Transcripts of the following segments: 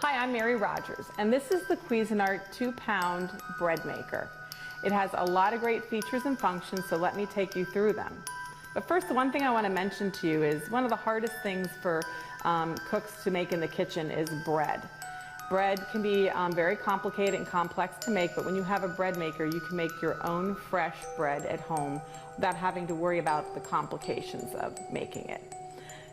Hi, I'm Mary Rogers, and this is the Cuisinart 2-pound bread maker. It has a lot of great features and functions, so let me take you through them. But first, the one thing I want to mention to you is one of the hardest things for cooks to make in the kitchen is bread. Bread can be very complicated and complex to make, but when you have a bread maker, you can make your own fresh bread at home without having to worry about the complications of making it.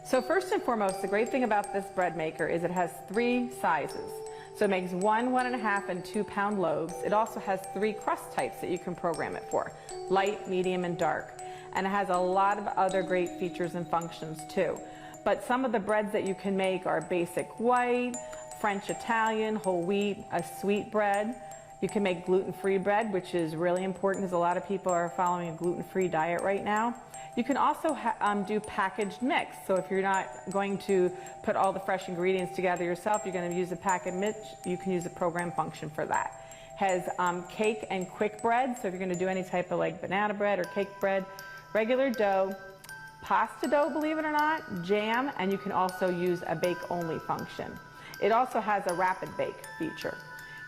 So first and foremost, the great thing about this bread maker is it has 3 sizes. So it makes 1, 1.5, and 2-pound loaves. It also has 3 crust types that you can program it for: light, medium, and dark. And it has a lot of other great features and functions too. But some of the breads that you can make are basic white, French Italian, whole wheat, a sweet bread. You can make gluten-free bread, which is really important because a lot of people are following a gluten-free diet right now. You can also do packaged mix. So if you're not going to put all the fresh ingredients together yourself, you're going to use a packaged mix, you can use a program function for that. Has cake and quick bread, so if you're going to do any type of like banana bread or cake bread, regular dough, pasta dough, believe it or not, jam, and you can also use a bake-only function. It also has a rapid bake feature.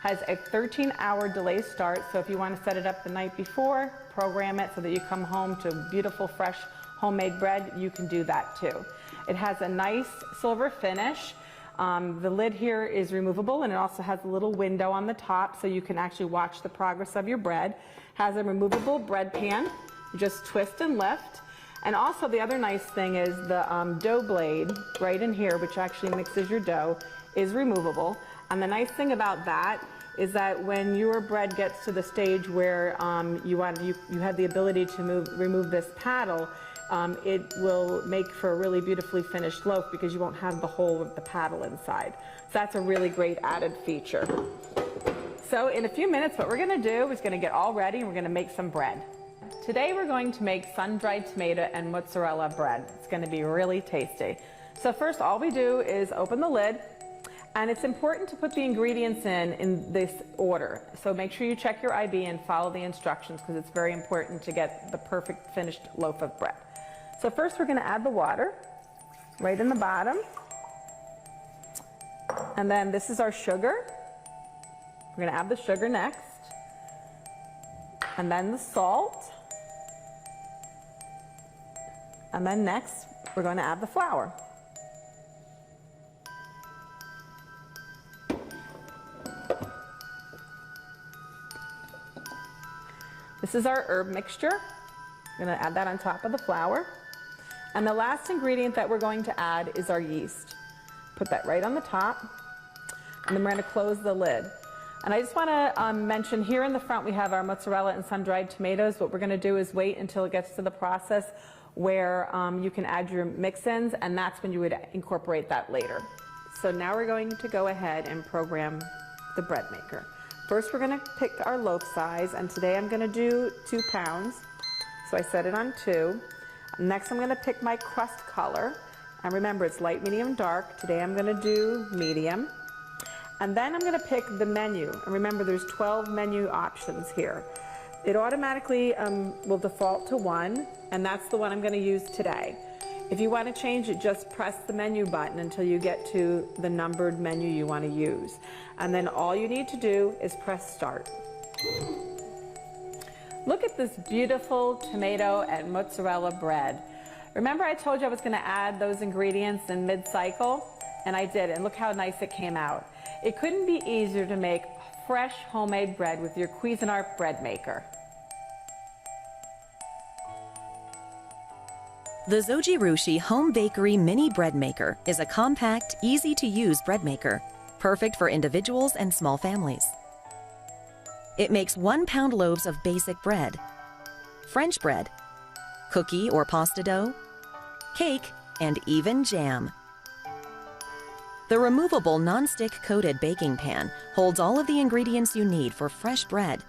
Has a 13-hour delay start, so if you want to set it up the night before, program it so that you come home to beautiful, fresh, homemade bread, you can do that too. It has a nice silver finish. The lid here is removable, and it also has a little window on the top so you can actually watch the progress of your bread. Has a removable bread pan. You just twist and lift. And also the other nice thing is the dough blade right in here, which actually mixes your dough, is removable. And the nice thing about that is that when your bread gets to the stage where you have the ability to remove this paddle, it will make for a really beautifully finished loaf because you won't have the hole of the paddle inside. So that's a really great added feature. So in a few minutes, what we're going to do is going to get all ready and we're going to make some bread. Today we're going to make sun-dried tomato and mozzarella bread. It's going to be really tasty. So first, all we do is open the lid. And it's important to put the ingredients in this order. So make sure you check your IB and follow the instructions because it's very important to get the perfect finished loaf of bread. So first we're going to add the water right in the bottom. And then this is our sugar. We're going to add the sugar next. And then the salt. And then next we're going to add the flour. This is our herb mixture. I'm going to add that on top of the flour. And the last ingredient that we're going to add is our yeast. Put that right on the top. And then we're going to close the lid. And I just want to mention here in the front we have our mozzarella and sun-dried tomatoes. What we're going to do is wait until it gets to the process where you can add your mix-ins, and that's when you would incorporate that later. So now we're going to go ahead and program the bread maker. First, we're going to pick our loaf size, and today I'm going to do 2 pounds. So I set it on 2. Next, I'm going to pick my crust color. And remember, it's light, medium, dark. Today I'm going to do medium. And then I'm going to pick the menu. And remember, there's 12 menu options here. It automatically will default to 1, and that's the one I'm going to use today. If you want to change it, just press the menu button until you get to the numbered menu you want to use. And then all you need to do is press start. Look at this beautiful tomato and mozzarella bread. Remember I told you I was going to add those ingredients in mid-cycle? And I did, and look how nice it came out. It couldn't be easier to make fresh homemade bread with your Cuisinart bread maker. The Zojirushi Home Bakery Mini Bread Maker is a compact, easy-to-use bread maker, perfect for individuals and small families. It makes 1-pound loaves of basic bread, French bread, cookie or pasta dough, cake, and even jam. The removable non-stick coated baking pan holds all of the ingredients you need for fresh bread.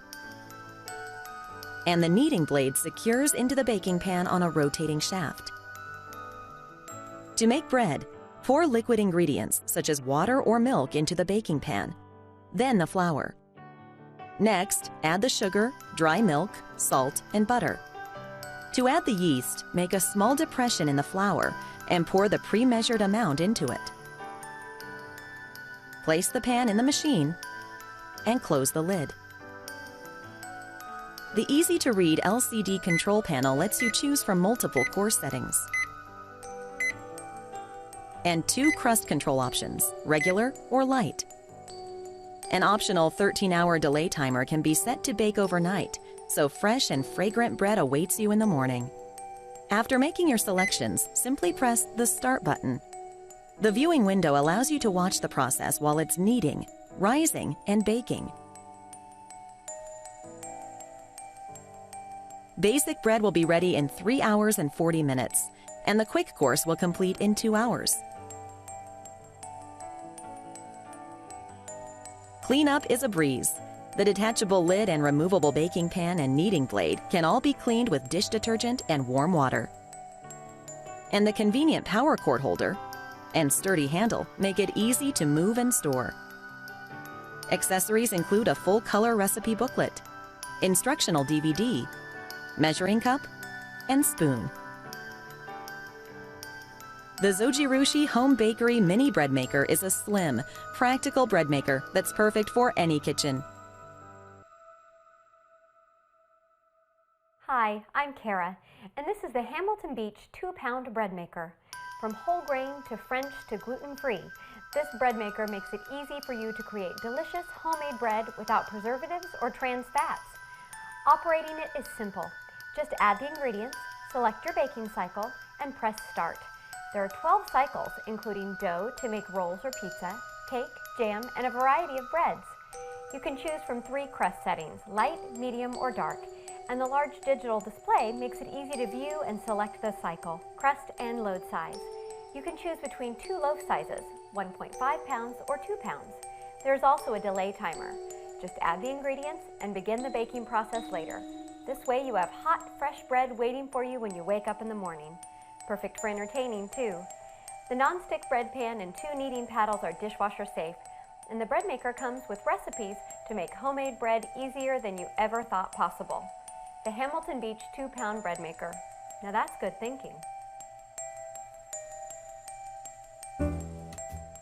And the kneading blade secures into the baking pan on a rotating shaft. To make bread, pour liquid ingredients such as water or milk into the baking pan, then the flour. Next, add the sugar, dry milk, salt, and butter. To add the yeast, make a small depression in the flour and pour the pre-measured amount into it. Place the pan in the machine and close the lid. The easy-to-read LCD control panel lets you choose from multiple course settings and 2 crust control options, regular or light. An optional 13-hour delay timer can be set to bake overnight, so fresh and fragrant bread awaits you in the morning. After making your selections, simply press the Start button. The viewing window allows you to watch the process while it's kneading, rising, and baking. Basic bread will be ready in 3 hours and 40 minutes, and the quick course will complete in 2 hours. Cleanup is a breeze. The detachable lid and removable baking pan and kneading blade can all be cleaned with dish detergent and warm water. And the convenient power cord holder and sturdy handle make it easy to move and store. Accessories include a full-color recipe booklet, instructional DVD, measuring cup, and spoon. The Zojirushi Home Bakery Mini Bread Maker is a slim, practical bread maker that's perfect for any kitchen. Hi, I'm Kara, and this is the Hamilton Beach 2-pound bread maker. From whole grain to French to gluten-free, this bread maker makes it easy for you to create delicious homemade bread without preservatives or trans fats. Operating it is simple. Just add the ingredients, select your baking cycle, and press start. There are 12 cycles, including dough to make rolls or pizza, cake, jam, and a variety of breads. You can choose from 3 crust settings, light, medium, or dark, and the large digital display makes it easy to view and select the cycle, crust, and load size. You can choose between 2 loaf sizes, 1.5 pounds or 2 pounds. There's also a delay timer. Just add the ingredients and begin the baking process later. This way you have hot, fresh bread waiting for you when you wake up in the morning. Perfect for entertaining too. The non-stick bread pan and 2 kneading paddles are dishwasher safe, and the bread maker comes with recipes to make homemade bread easier than you ever thought possible. The Hamilton Beach 2-pound bread maker. Now that's good thinking.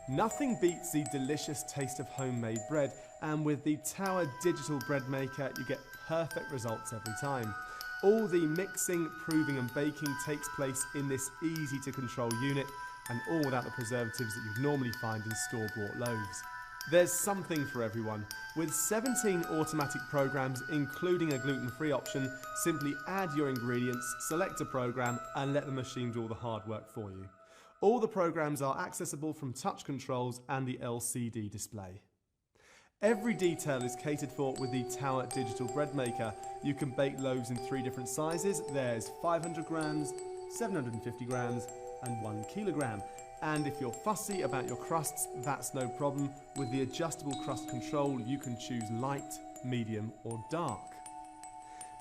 Nothing beats the delicious taste of homemade bread, and with the Tower digital bread maker you get perfect results every time. All the mixing, proving and baking takes place in this easy to control unit, and all without the preservatives that you'd normally find in store-bought loaves. There's something for everyone. With 17 automatic programs, including a gluten-free option, simply add your ingredients, select a program, and let the machine do all the hard work for you. All the programs are accessible from touch controls and the LCD display. Every detail is catered for with the Tower digital bread maker. You can bake loaves in 3 different sizes. There's 500 grams, 750 grams, and 1 kilogram. And if you're fussy about your crusts, that's no problem. With the adjustable crust control, you can choose light, medium, or dark.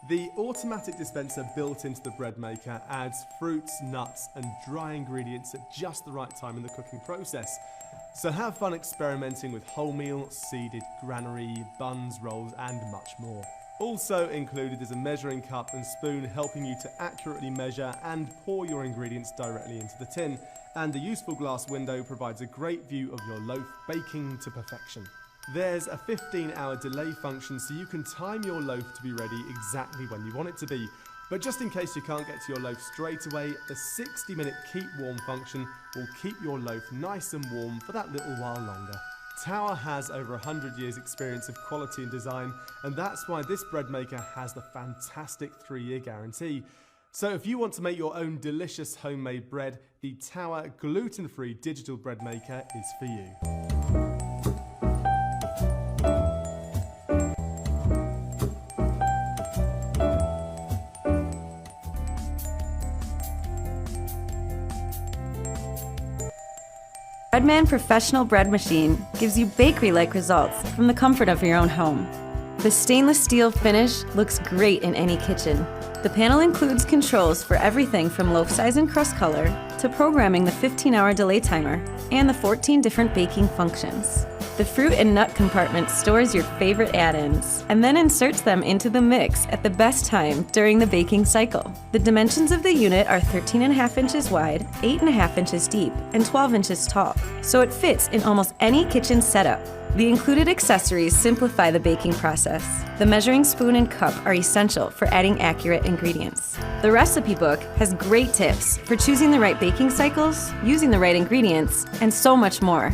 The automatic dispenser built into the bread maker adds fruits, nuts, and dry ingredients at just the right time in the cooking process. So have fun experimenting with wholemeal, seeded granary, buns, rolls, and much more. Also included is a measuring cup and spoon helping you to accurately measure and pour your ingredients directly into the tin. And the useful glass window provides a great view of your loaf baking to perfection. There's a 15-hour delay function so you can time your loaf to be ready exactly when you want it to be. But just in case you can't get to your loaf straight away, the 60-minute keep warm function will keep your loaf nice and warm for that little while longer. Tower has over 100 years experience of quality and design, and that's why this bread maker has the fantastic 3-year guarantee. So if you want to make your own delicious homemade bread, the Tower gluten-free digital bread maker is for you. Breadman Professional Bread Machine gives you bakery-like results from the comfort of your own home. The stainless steel finish looks great in any kitchen. The panel includes controls for everything from loaf size and crust color to programming the 15-hour delay timer and the 14 different baking functions. The fruit and nut compartment stores your favorite add-ins and then inserts them into the mix at the best time during the baking cycle. The dimensions of the unit are 13.5 inches wide, 8.5 inches deep, and 12 inches tall, so it fits in almost any kitchen setup. The included accessories simplify the baking process. The measuring spoon and cup are essential for adding accurate ingredients. The recipe book has great tips for choosing the right baking cycles, using the right ingredients, and so much more.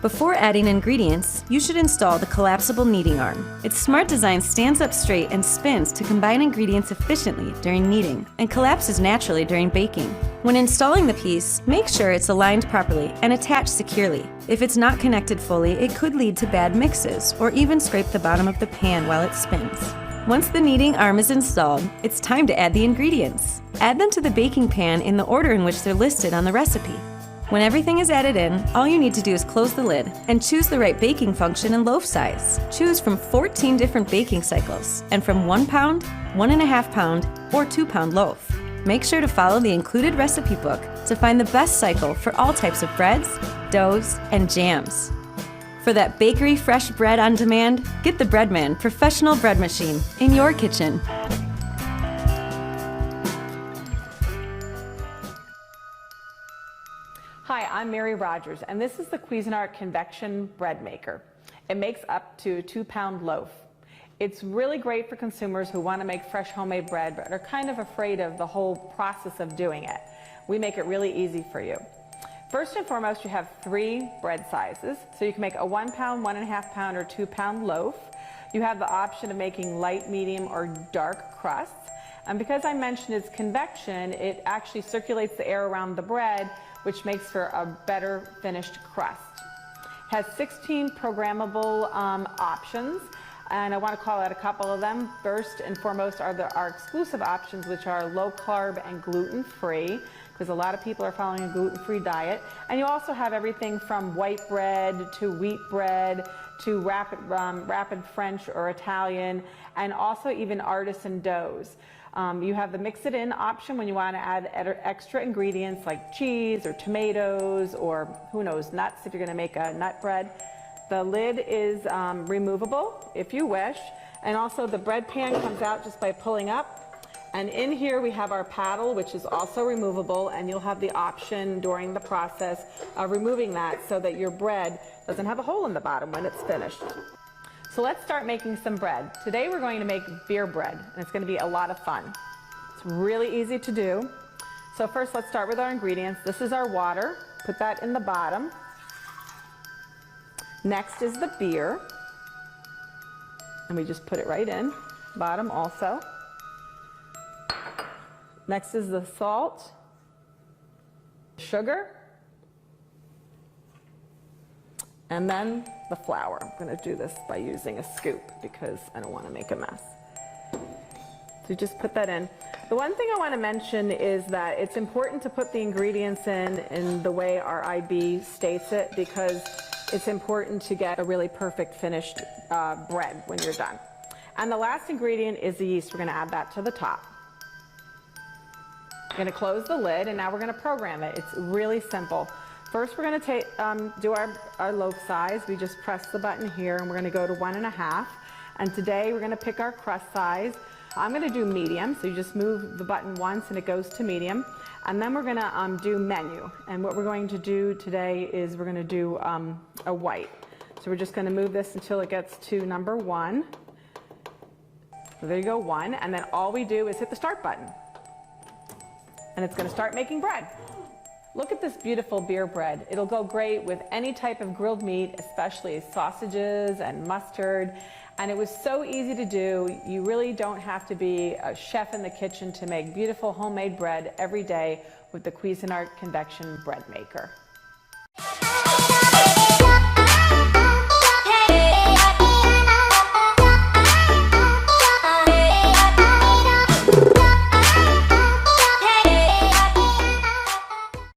Before adding ingredients, you should install the collapsible kneading arm. Its smart design stands up straight and spins to combine ingredients efficiently during kneading and collapses naturally during baking. When installing the piece, make sure it's aligned properly and attached securely. If it's not connected fully, it could lead to bad mixes or even scrape the bottom of the pan while it spins. Once the kneading arm is installed, it's time to add the ingredients. Add them to the baking pan in the order in which they're listed on the recipe. When everything is added in, all you need to do is close the lid and choose the right baking function and loaf size. Choose from 14 different baking cycles and from 1 pound, 1.5 pound, or 2 pound loaf. Make sure to follow the included recipe book to find the best cycle for all types of breads, doughs, and jams. For that bakery fresh bread on demand, get the Breadmen professional bread machine in your kitchen. Hi, I'm Mary Rogers, and this is the Cuisinart Convection Bread Maker. It makes up to a 2-pound loaf. It's really great for consumers who want to make fresh homemade bread but are kind of afraid of the whole process of doing it. We make it really easy for you. First and foremost, you have 3 bread sizes, so you can make a 1 pound, 1.5 pound, or 2 pound loaf. You have the option of making light, medium, or dark crusts. And because I mentioned it's convection, it actually circulates the air around the bread, which makes for a better finished crust. It has 16 programmable options, and I want to call out a couple of them. First and foremost are our exclusive options, which are low carb and gluten-free, because a lot of people are following a gluten-free diet. And you also have everything from white bread to wheat bread to rapid French or Italian, and also even artisan doughs. You have the mix it in option when you want to add extra ingredients like cheese or tomatoes or who knows, nuts if you're going to make a nut bread. The lid is removable if you wish, and also the bread pan comes out just by pulling up. And in here we have our paddle, which is also removable, and you'll have the option during the process of removing that so that your bread doesn't have a hole in the bottom when it's finished. So let's start making some bread. Today we're going to make beer bread, and it's going to be a lot of fun. It's really easy to do. So first let's start with our ingredients. This is our water. Put that in the bottom. Next is the beer, and we just put it right in, bottom also. Next is the salt, sugar, and then the flour. I'm going to do this by using a scoop because I don't want to make a mess. So just put that in. The one thing I want to mention is that it's important to put the ingredients in the way our IB states it, because it's important to get a really perfect finished bread when you're done. And the last ingredient is the yeast. We're going to add that to the top. We're going to close the lid, and now we're going to program it. It's really simple. First, we're going to do our loaf size. We just press the button here, and we're going to go to 1.5. And today, we're going to pick our crust size. I'm going to do medium, so you just move the button once, and it goes to medium. And then we're going to do menu. And what we're going to do today is we're going to do a white. So we're just going to move this until it gets to number 1. So there you go, 1. And then all we do is hit the start button. And it's going to start making bread. Look at this beautiful beer bread. It'll go great with any type of grilled meat, especially sausages and mustard. And it was so easy to do. You really don't have to be a chef in the kitchen to make beautiful homemade bread every day with the Cuisinart Convection Bread Maker.